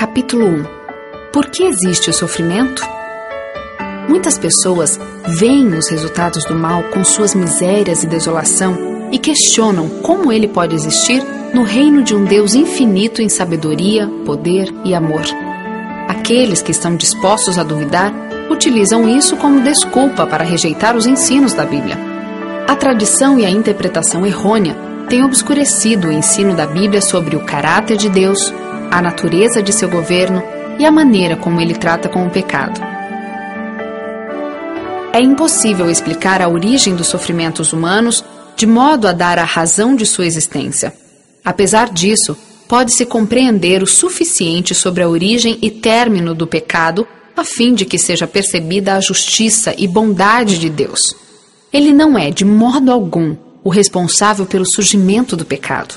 Capítulo 1. Por que existe o sofrimento? Muitas pessoas veem os resultados do mal com suas misérias e desolação e questionam como ele pode existir no reino de um Deus infinito em sabedoria, poder e amor. Aqueles que estão dispostos a duvidar utilizam isso como desculpa para rejeitar os ensinos da Bíblia. A tradição e a interpretação errônea têm obscurecido o ensino da Bíblia sobre o caráter de Deus, a natureza de seu governo e a maneira como ele trata com o pecado. É impossível explicar a origem dos sofrimentos humanos de modo a dar a razão de sua existência. Apesar disso, pode-se compreender o suficiente sobre a origem e término do pecado a fim de que seja percebida a justiça e bondade de Deus. Ele não é, de modo algum, o responsável pelo surgimento do pecado.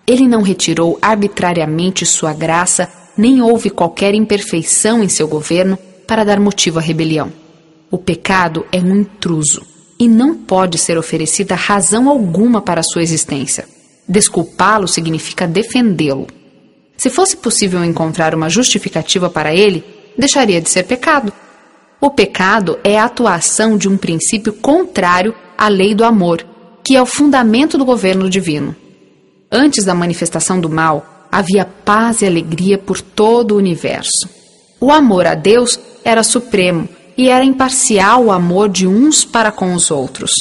Ele não retirou arbitrariamente sua graça, nem houve qualquer imperfeição em seu governo para dar motivo à rebelião. O pecado é um intruso e não pode ser oferecida razão alguma para sua existência. Desculpá-lo significa defendê-lo. Se fosse possível encontrar uma justificativa para ele, deixaria de ser pecado. O pecado é a atuação de um princípio contrário à lei do amor, que é o fundamento do governo divino. Antes da manifestação do mal, havia paz e alegria por todo o universo. O amor a Deus era supremo e era imparcial o amor de uns para com os outros.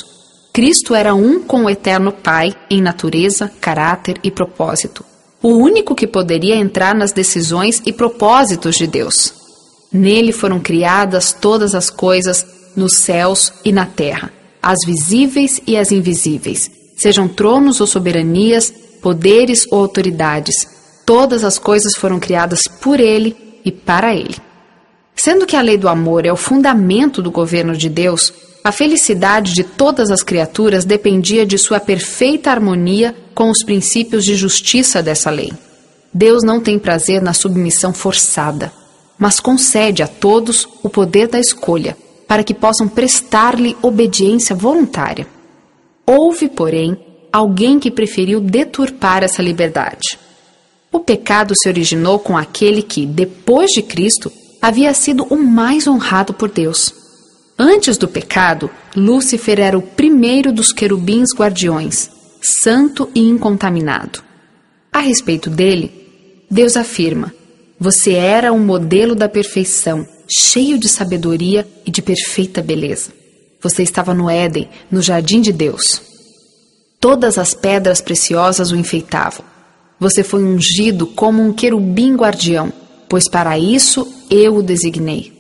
Cristo era um com o eterno Pai em natureza, caráter e propósito. O único que poderia entrar nas decisões e propósitos de Deus. Nele foram criadas todas as coisas nos céus e na terra, as visíveis e as invisíveis, sejam tronos ou soberanias, poderes ou autoridades. Todas as coisas foram criadas por Ele e para Ele. Sendo que a lei do amor é o fundamento do governo de Deus, a felicidade de todas as criaturas dependia de sua perfeita harmonia com os princípios de justiça dessa lei. Deus não tem prazer na submissão forçada, mas concede a todos o poder da escolha, para que possam prestar-lhe obediência voluntária. Houve, porém, alguém que preferiu deturpar essa liberdade. O pecado se originou com aquele que, depois de Cristo, havia sido o mais honrado por Deus. Antes do pecado, Lúcifer era o primeiro dos querubins guardiões, santo e incontaminado. A respeito dele, Deus afirma: você era um modelo da perfeição, cheio de sabedoria e de perfeita beleza. Você estava no Éden, no jardim de Deus. Todas as pedras preciosas o enfeitavam. Você foi ungido como um querubim guardião, pois para isso eu o designei.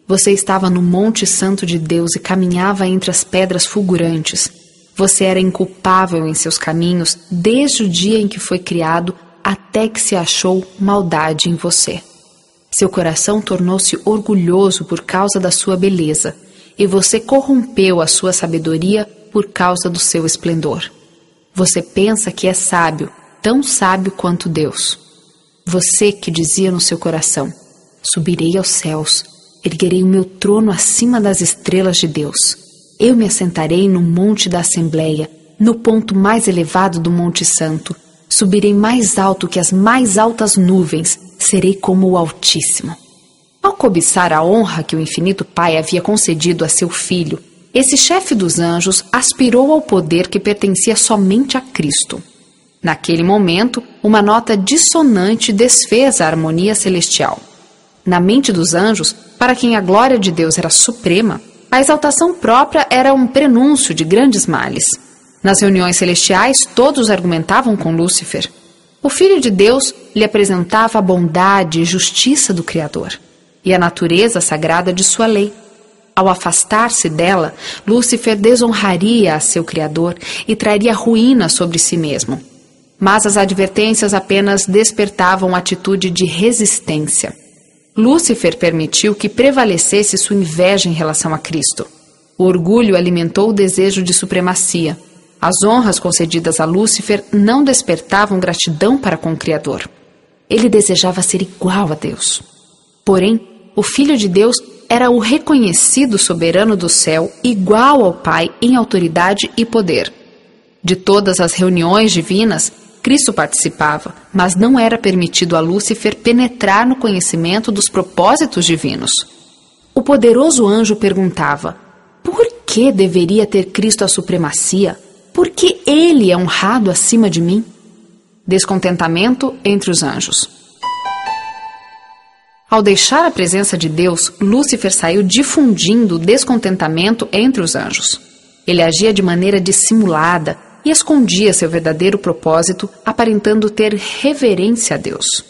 Você estava no Monte Santo de Deus e caminhava entre as pedras fulgurantes. Você era inculpável em seus caminhos desde o dia em que foi criado até que se achou maldade em você. Seu coração tornou-se orgulhoso por causa da sua beleza, e você corrompeu a sua sabedoria por causa do seu esplendor. Você pensa que é sábio, tão sábio quanto Deus. Você que dizia no seu coração: subirei aos céus, erguerei o meu trono acima das estrelas de Deus. Eu me assentarei no monte da Assembleia, no ponto mais elevado do Monte Santo. Subirei mais alto que as mais altas nuvens, serei como o Altíssimo. Ao cobiçar a honra que o infinito Pai havia concedido a seu filho, esse chefe dos anjos aspirou ao poder que pertencia somente a Cristo. Naquele momento, uma nota dissonante desfez a harmonia celestial. Na mente dos anjos, para quem a glória de Deus era suprema, a exaltação própria era um prenúncio de grandes males. Nas reuniões celestiais, todos argumentavam com Lúcifer. O Filho de Deus lhe apresentava a bondade e justiça do Criador e a natureza sagrada de sua lei. Ao afastar-se dela, Lúcifer desonraria a seu Criador e traria ruína sobre si mesmo. Mas as advertências apenas despertavam atitude de resistência. Lúcifer permitiu que prevalecesse sua inveja em relação a Cristo. O orgulho alimentou o desejo de supremacia. As honras concedidas a Lúcifer não despertavam gratidão para com o Criador. Ele desejava ser igual a Deus. Porém, o Filho de Deus era o reconhecido soberano do céu, igual ao Pai em autoridade e poder. De todas as reuniões divinas, Cristo participava, mas não era permitido a Lúcifer penetrar no conhecimento dos propósitos divinos. O poderoso anjo perguntava: por que deveria ter Cristo a supremacia? Por que ele é honrado acima de mim? Descontentamento entre os anjos. Ao deixar a presença de Deus, Lúcifer saiu difundindo o descontentamento entre os anjos. Ele agia de maneira dissimulada e escondia seu verdadeiro propósito, aparentando ter reverência a Deus.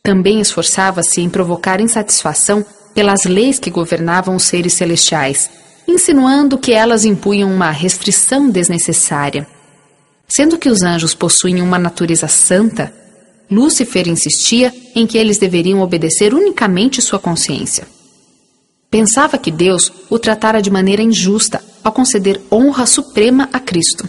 Também esforçava-se em provocar insatisfação pelas leis que governavam os seres celestiais, insinuando que elas impunham uma restrição desnecessária. Sendo que os anjos possuem uma natureza santa, Lúcifer insistia em que eles deveriam obedecer unicamente sua consciência. Pensava que Deus o tratara de maneira injusta ao conceder honra suprema a Cristo.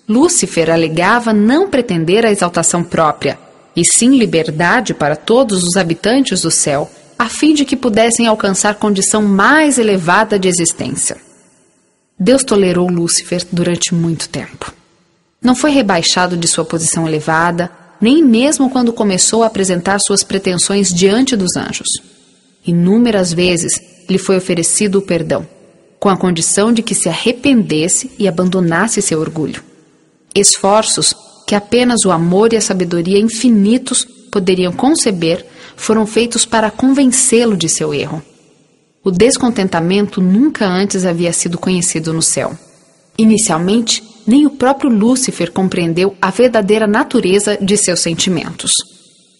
Lúcifer alegava não pretender a exaltação própria, e sim liberdade para todos os habitantes do céu, a fim de que pudessem alcançar condição mais elevada de existência. Deus tolerou Lúcifer durante muito tempo. Não foi rebaixado de sua posição elevada, nem mesmo quando começou a apresentar suas pretensões diante dos anjos. Inúmeras vezes lhe foi oferecido o perdão, com a condição de que se arrependesse e abandonasse seu orgulho. Esforços que apenas o amor e a sabedoria infinitos poderiam conceber foram feitos para convencê-lo de seu erro. O descontentamento nunca antes havia sido conhecido no céu. Inicialmente, nem o próprio Lúcifer compreendeu a verdadeira natureza de seus sentimentos.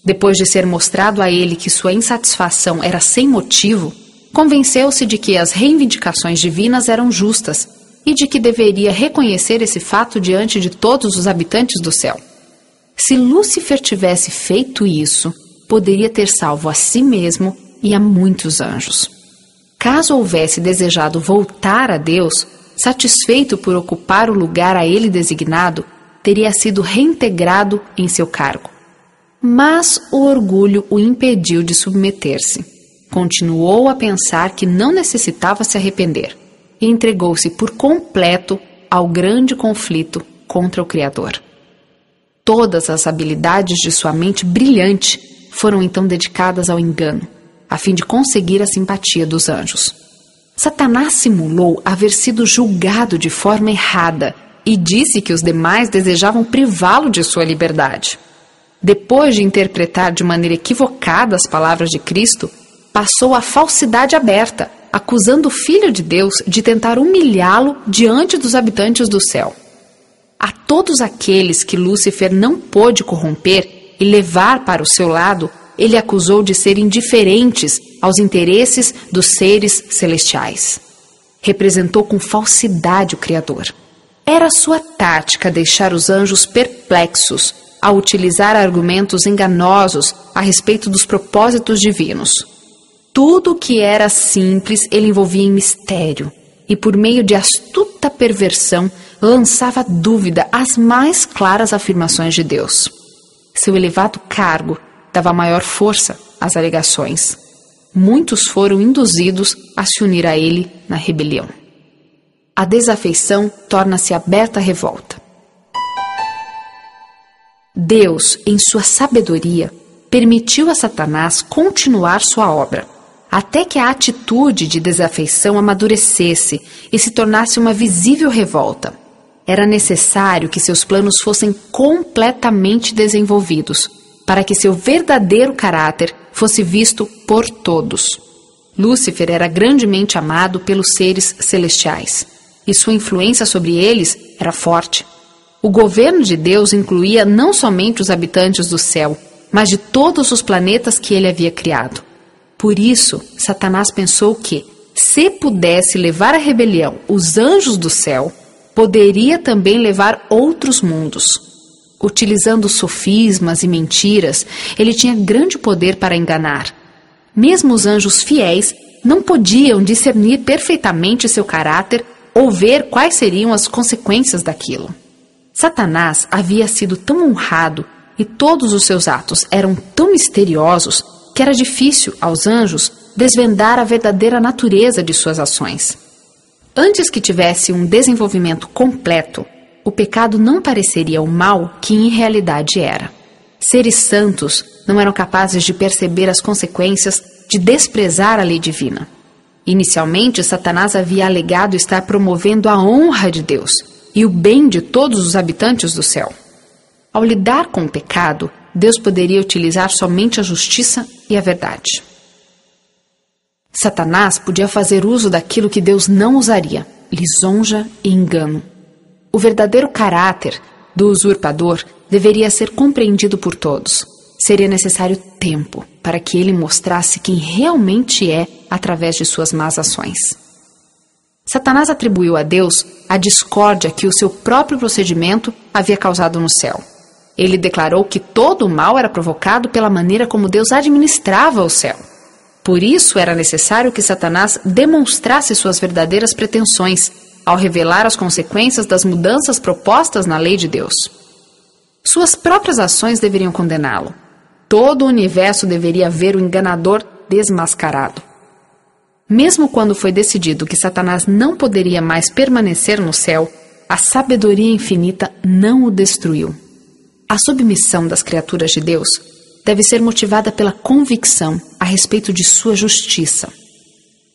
Depois de ser mostrado a ele que sua insatisfação era sem motivo, convenceu-se de que as reivindicações divinas eram justas e de que deveria reconhecer esse fato diante de todos os habitantes do céu. Se Lúcifer tivesse feito isso, poderia ter salvo a si mesmo e a muitos anjos. Caso houvesse desejado voltar a Deus, satisfeito por ocupar o lugar a ele designado, teria sido reintegrado em seu cargo. Mas o orgulho o impediu de submeter-se. Continuou a pensar que não necessitava se arrepender e entregou-se por completo ao grande conflito contra o Criador. Todas as habilidades de sua mente brilhante foram então dedicadas ao engano, a fim de conseguir a simpatia dos anjos. Satanás simulou haver sido julgado de forma errada e disse que os demais desejavam privá-lo de sua liberdade. Depois de interpretar de maneira equivocada as palavras de Cristo, passou a falsidade aberta, acusando o Filho de Deus de tentar humilhá-lo diante dos habitantes do céu. A todos aqueles que Lúcifer não pôde corromper e levar para o seu lado, ele acusou de serem indiferentes aos interesses dos seres celestiais. Representou com falsidade o Criador. Era sua tática deixar os anjos perplexos ao utilizar argumentos enganosos a respeito dos propósitos divinos. Tudo o que era simples ele envolvia em mistério e, por meio de astuta perversão, lançava dúvida às mais claras afirmações de Deus. Seu elevado cargo dava maior força às alegações. Muitos foram induzidos a se unir a ele na rebelião. A desafeição torna-se aberta revolta. Deus, em sua sabedoria, permitiu a Satanás continuar sua obra, até que a atitude de desafeição amadurecesse e se tornasse uma visível revolta. Era necessário que seus planos fossem completamente desenvolvidos, para que seu verdadeiro caráter fosse visto por todos. Lúcifer era grandemente amado pelos seres celestiais, e sua influência sobre eles era forte. O governo de Deus incluía não somente os habitantes do céu, mas de todos os planetas que ele havia criado. Por isso, Satanás pensou que, se pudesse levar à rebelião os anjos do céu, poderia também levar outros mundos. Utilizando sofismas e mentiras, ele tinha grande poder para enganar. Mesmo os anjos fiéis não podiam discernir perfeitamente seu caráter ou ver quais seriam as consequências daquilo. Satanás havia sido tão honrado e todos os seus atos eram tão misteriosos que era difícil aos anjos desvendar a verdadeira natureza de suas ações. Antes que tivesse um desenvolvimento completo, o pecado não pareceria o mal que em realidade era. Seres santos não eram capazes de perceber as consequências de desprezar a lei divina. Inicialmente, Satanás havia alegado estar promovendo a honra de Deus e o bem de todos os habitantes do céu. Ao lidar com o pecado, Deus poderia utilizar somente a justiça e a verdade. Satanás podia fazer uso daquilo que Deus não usaria: lisonja e engano. O verdadeiro caráter do usurpador deveria ser compreendido por todos. Seria necessário tempo para que ele mostrasse quem realmente é através de suas más ações. Satanás atribuiu a Deus a discórdia que o seu próprio procedimento havia causado no céu. Ele declarou que todo o mal era provocado pela maneira como Deus administrava o céu. Por isso era necessário que Satanás demonstrasse suas verdadeiras pretensões ao revelar as consequências das mudanças propostas na lei de Deus. Suas próprias ações deveriam condená-lo. Todo o universo deveria ver o enganador desmascarado. Mesmo quando foi decidido que Satanás não poderia mais permanecer no céu, a sabedoria infinita não o destruiu. A submissão das criaturas de Deus deve ser motivada pela convicção a respeito de sua justiça.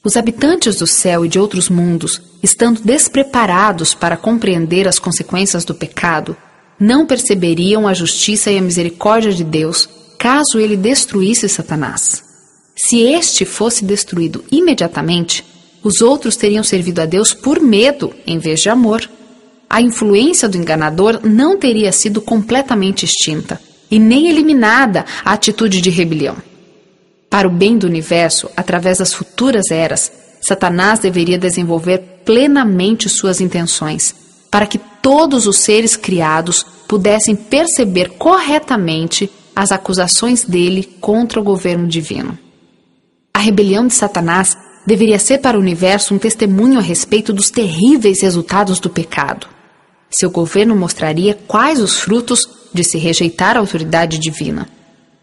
Os habitantes do céu e de outros mundos, estando despreparados para compreender as consequências do pecado, não perceberiam a justiça e a misericórdia de Deus caso ele destruísse Satanás. Se este fosse destruído imediatamente, os outros teriam servido a Deus por medo em vez de amor. A influência do enganador não teria sido completamente extinta e nem eliminada a atitude de rebelião. Para o bem do universo, através das futuras eras, Satanás deveria desenvolver plenamente suas intenções, para que todos os seres criados pudessem perceber corretamente as acusações dele contra o governo divino. A rebelião de Satanás deveria ser para o universo um testemunho a respeito dos terríveis resultados do pecado. Seu governo mostraria quais os frutos de se rejeitar a autoridade divina.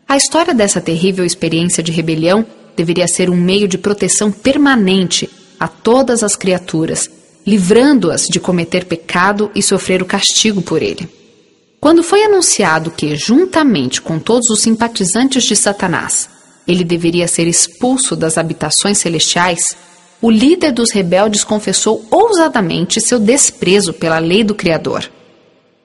A história dessa terrível experiência de rebelião deveria ser um meio de proteção permanente a todas as criaturas, livrando-as de cometer pecado e sofrer o castigo por ele. Quando foi anunciado que, juntamente com todos os simpatizantes de Satanás, ele deveria ser expulso das habitações celestiais, o líder dos rebeldes confessou ousadamente seu desprezo pela lei do Criador.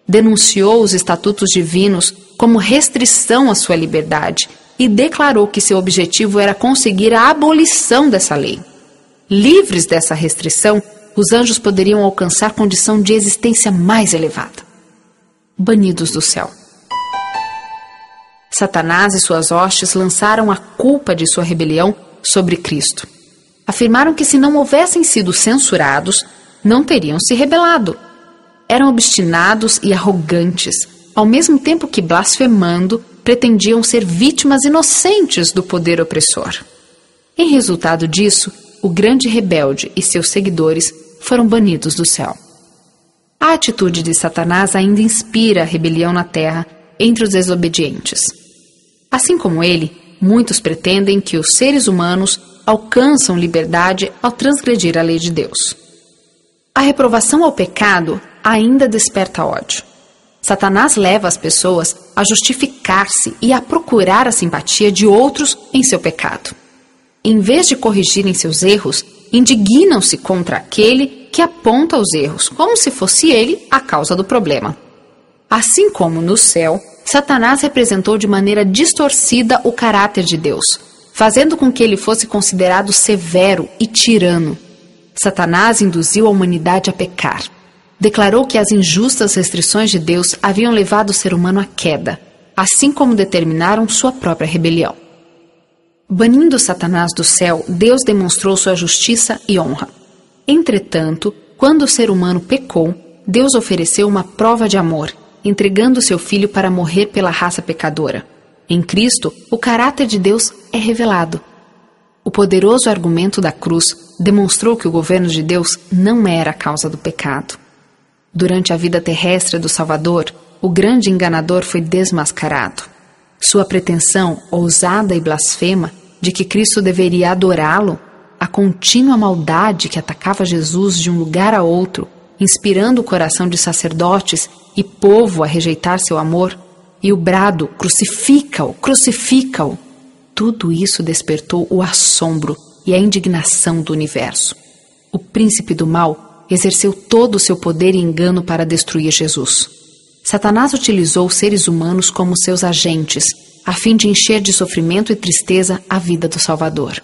Denunciou os estatutos divinos como restrição à sua liberdade e declarou que seu objetivo era conseguir a abolição dessa lei. Livres dessa restrição, os anjos poderiam alcançar condição de existência mais elevada. Banidos do céu. Satanás e suas hostes lançaram a culpa de sua rebelião sobre Cristo. Afirmaram que se não houvessem sido censurados, não teriam se rebelado. Eram obstinados e arrogantes, ao mesmo tempo que, blasfemando, pretendiam ser vítimas inocentes do poder opressor. Em resultado disso, o grande rebelde e seus seguidores foram banidos do céu. A atitude de Satanás ainda inspira a rebelião na terra entre os desobedientes. Assim como ele, muitos pretendem que os seres humanos alcançam liberdade ao transgredir a lei de Deus. A reprovação ao pecado ainda desperta ódio. Satanás leva as pessoas a justificar-se e a procurar a simpatia de outros em seu pecado. Em vez de corrigirem seus erros, indignam-se contra aquele que aponta os erros, como se fosse ele a causa do problema. Assim como no céu, Satanás representou de maneira distorcida o caráter de Deus, fazendo com que ele fosse considerado severo e tirano. Satanás induziu a humanidade a pecar. Declarou que as injustas restrições de Deus haviam levado o ser humano à queda, assim como determinaram sua própria rebelião. Banindo Satanás do céu, Deus demonstrou sua justiça e honra. Entretanto, quando o ser humano pecou, Deus ofereceu uma prova de amor, entregando seu Filho para morrer pela raça pecadora. Em Cristo, o caráter de Deus é revelado. O poderoso argumento da cruz demonstrou que o governo de Deus não era a causa do pecado. Durante a vida terrestre do Salvador, o grande enganador foi desmascarado. Sua pretensão, ousada e blasfema, de que Cristo deveria adorá-lo, a contínua maldade que atacava Jesus de um lugar a outro, inspirando o coração de sacerdotes e povo a rejeitar seu amor, e o brado, crucifica-o, crucifica-o, tudo isso despertou o assombro e a indignação do universo. O príncipe do mal exerceu todo o seu poder e engano para destruir Jesus. Satanás utilizou os seres humanos como seus agentes, a fim de encher de sofrimento e tristeza a vida do Salvador.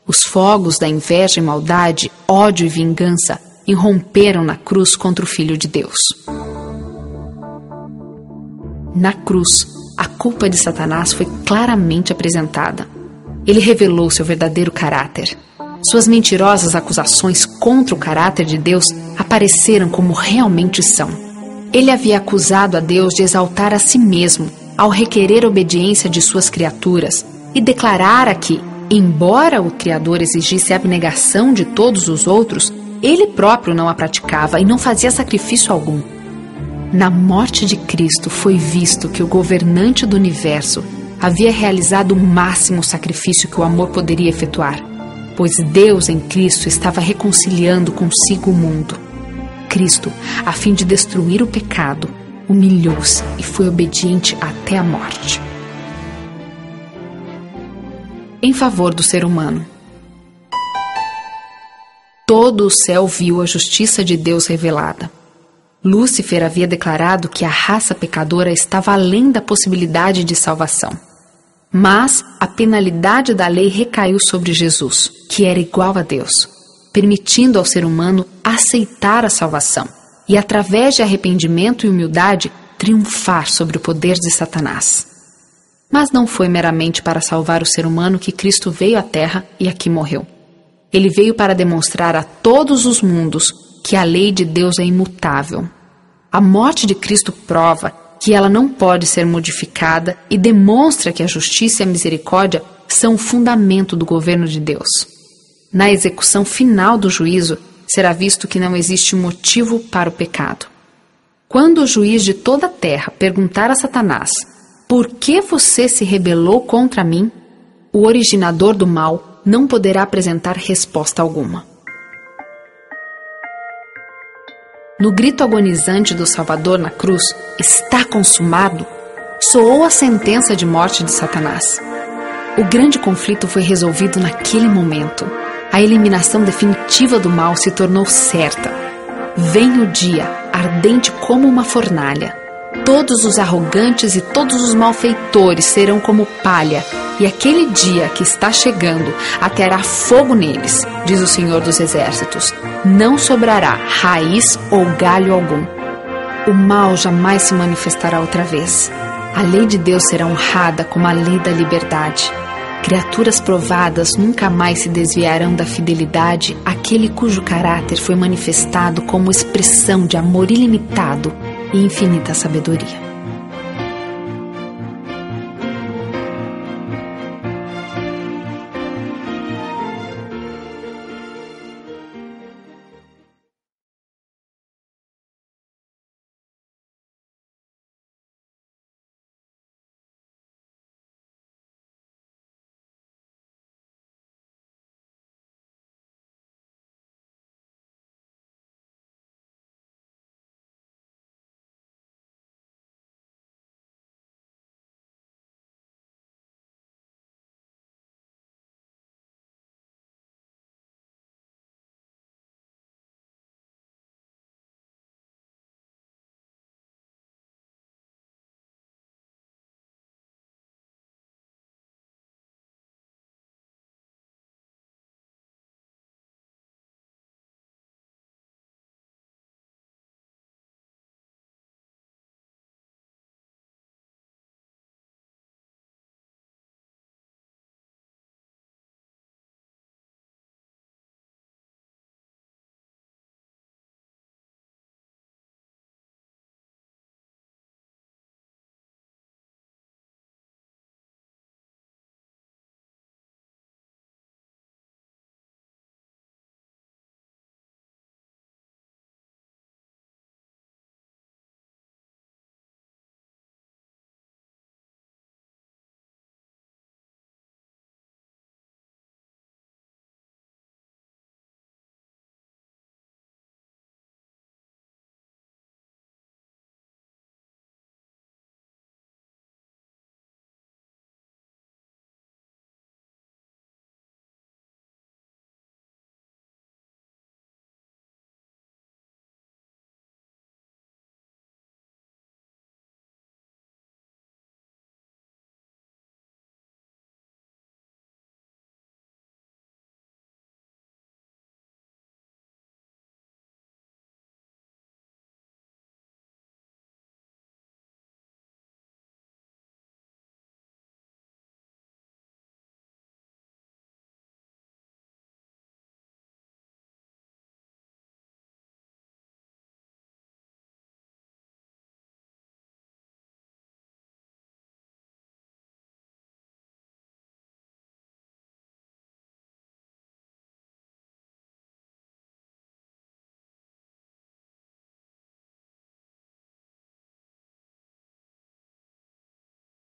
Os fogos da inveja e maldade, ódio e vingança irromperam na cruz contra o Filho de Deus. Na cruz, a culpa de Satanás foi claramente apresentada. Ele revelou seu verdadeiro caráter. Suas mentirosas acusações contra o caráter de Deus apareceram como realmente são. Ele havia acusado a Deus de exaltar a si mesmo ao requerer obediência de suas criaturas e declarara que, embora o Criador exigisse a abnegação de todos os outros, ele próprio não a praticava e não fazia sacrifício algum. Na morte de Cristo foi visto que o governante do universo havia realizado o máximo sacrifício que o amor poderia efetuar, pois Deus em Cristo estava reconciliando consigo o mundo. Cristo, a fim de destruir o pecado, humilhou-se e foi obediente até a morte. Em favor do ser humano. Todo o céu viu a justiça de Deus revelada. Lúcifer havia declarado que a raça pecadora estava além da possibilidade de salvação. Mas a penalidade da lei recaiu sobre Jesus, que era igual a Deus, permitindo ao ser humano aceitar a salvação e, através de arrependimento e humildade, triunfar sobre o poder de Satanás. Mas não foi meramente para salvar o ser humano que Cristo veio à Terra e aqui morreu. Ele veio para demonstrar a todos os mundos que a lei de Deus é imutável. A morte de Cristo prova que ela não pode ser modificada e demonstra que a justiça e a misericórdia são o fundamento do governo de Deus. Na execução final do juízo, será visto que não existe motivo para o pecado. Quando o juiz de toda a terra perguntar a Satanás: "Por que você se rebelou contra mim?", o originador do mal não poderá apresentar resposta alguma. No grito agonizante do Salvador na cruz, "Está consumado", soou a sentença de morte de Satanás. O grande conflito foi resolvido naquele momento. A eliminação definitiva do mal se tornou certa. Vem o dia, ardente como uma fornalha. Todos os arrogantes e todos os malfeitores serão como palha, e aquele dia que está chegando ateará fogo neles, diz o Senhor dos Exércitos. Não sobrará raiz ou galho algum. O mal jamais se manifestará outra vez. A lei de Deus será honrada como a lei da liberdade. Criaturas provadas nunca mais se desviarão da fidelidade àquele cujo caráter foi manifestado como expressão de amor ilimitado e infinita sabedoria.